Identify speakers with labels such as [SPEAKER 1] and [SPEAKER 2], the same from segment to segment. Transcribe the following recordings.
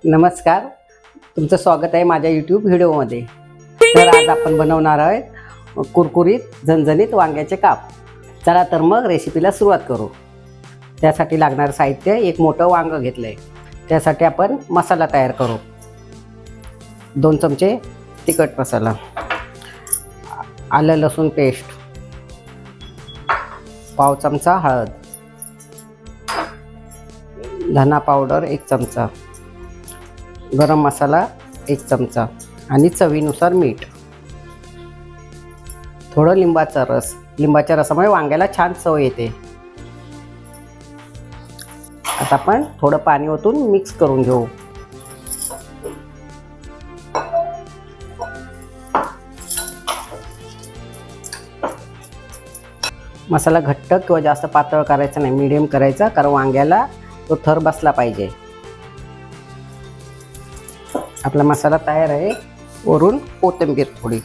[SPEAKER 1] नमस्कार, तुमचं स्वागत आहे माझ्या यूट्यूब व्हिडिओमध्ये। तर आज आपण बनवणार आहोत कुरकुरीत झणझणीत वांग्याचे काप। चला तर मग रेसिपीला सुरुवात करू। त्यासाठी लागणारे साहित्य एक मोठं वांग घेतलंय। त्यासाठी आपण मसाला तयार करू। 2 चमचे तिखट मसाला, आलं लसूण पेस्ट, पाव चमचा हळद, धना पावडर 1 चमचा, गरम मसाला 1 चमचा आणि चवीनुसार मीठ। थोडं लिंबाचा रस, लिंबाच्या रसामुळे वांग्याला छान चव येते। आता आपण थोडं पाणी ओतून मिक्स करून घेऊ। मसाला घट्ट किंवा जास्त पातळ करायचा नाही, मीडियम करायचा, कारण वांग्याला तो थर बसला पाहिजे। आपला मसाला तयार आहे। वरून कोथिंबीर थोडी,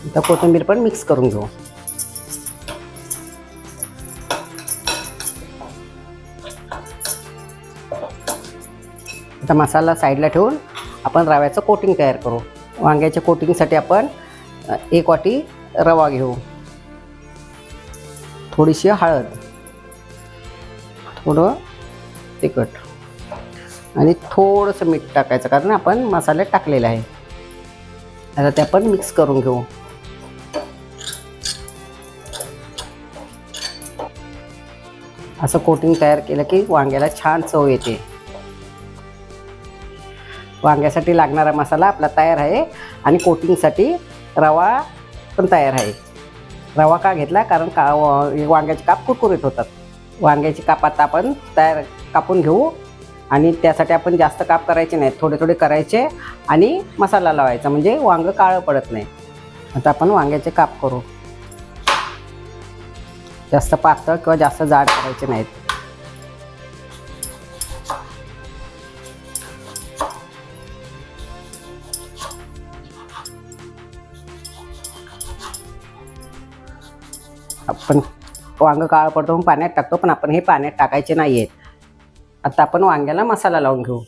[SPEAKER 1] आता कोथिंबीर पण मिक्स करून घेऊ। आता मसाला साईडला ठेवून आपण रव्याचं कोटिंग तयार करू। वांग्याच्या कोटिंगसाठी आपण 1 वाटी रवा घेऊ, थोडीशी हळद, थोडं तिखट आणि थोडंसं मीठ टाकायचं, कारण आपण मसाल्यात टाकलेलं आहे। आता ते आपण मिक्स करून घेऊ। असं कोटिंग तयार केलं की वांग्याला छान चव येते। वांग्यासाठी लागणारा मसाला आपला तयार आहे आणि कोटिंगसाठी रवा पण तयार आहे। रवा का घेतला, कारण वांग्याचे काप कुरकुरीत होतात। वांग्याचे काप आता आपण कापून घेऊ आणि त्यासाठी आपण जास्त काप करायचे नाहीत, थोडे थोडे करायचे आणि मसाला लावायचा, म्हणजे वांग काळं पडत नाही। आता आपण वांग्याचे काप करू। जास्त पातळ किंवा जास्त जाड करायचे नाहीत। आपण वांग काळं पडतो म्हणून पाण्यात टाकतो, पण आपण हे पाण्यात टाकायचे नाही आहेत। आता आपण वांग्याला मसाला लावून घेऊ।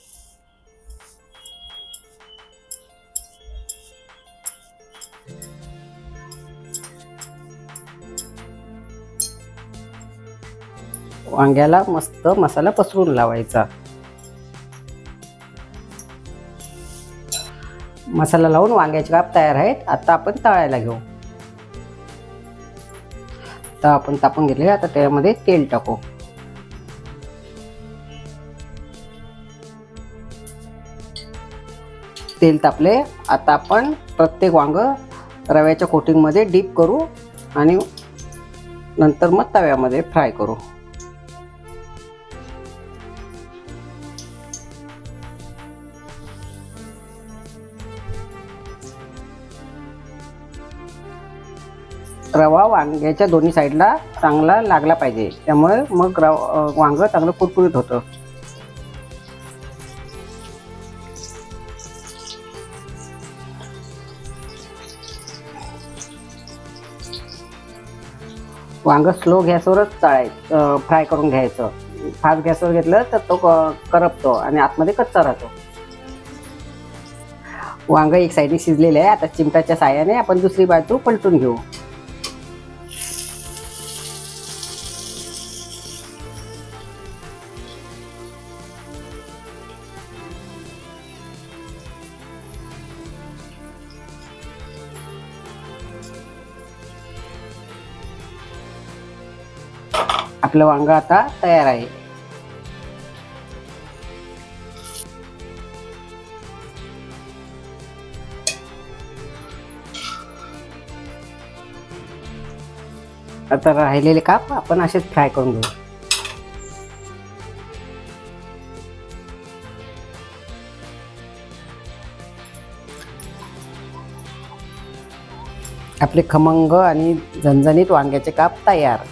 [SPEAKER 1] वांग्याला मस्त मसाला पसरून लावायचा। मसाला लावून वांग्याचे काप तयार आहेत। आता आपण तळायला घेऊ। तर आपण तापून घेतले, आता त्यामध्ये तेल टाकू। तेल तापले, आता आपण प्रत्येक वांग रव्याच्या कोटिंगमध्ये डीप करू आणि नंतर मग तव्यामध्ये फ्राय करू। रवा वांग्याच्या दोन्ही साईडला चांगला लागला पाहिजे, त्यामुळे मग वांग चांगलं कुरकुरीत होतं। वांग स्लो गॅसवरच फ्राय करून घ्यायचं। फास्ट गॅसवर घेतलं तर तो करपतो आणि आतमध्ये कच्चा राहतो। वांग एक साईडने शिजलेले आहे। आता चिमट्याच्या साहाय्याने आपण दुसरी बाजू पलटून घेऊ। आपलं वांग आता तयार आहे। आता राहिलेले काप आपण असेच फ्राय करून घेऊ। आपले खमंग आणि झणझणीत वांग्याचे काप तयार।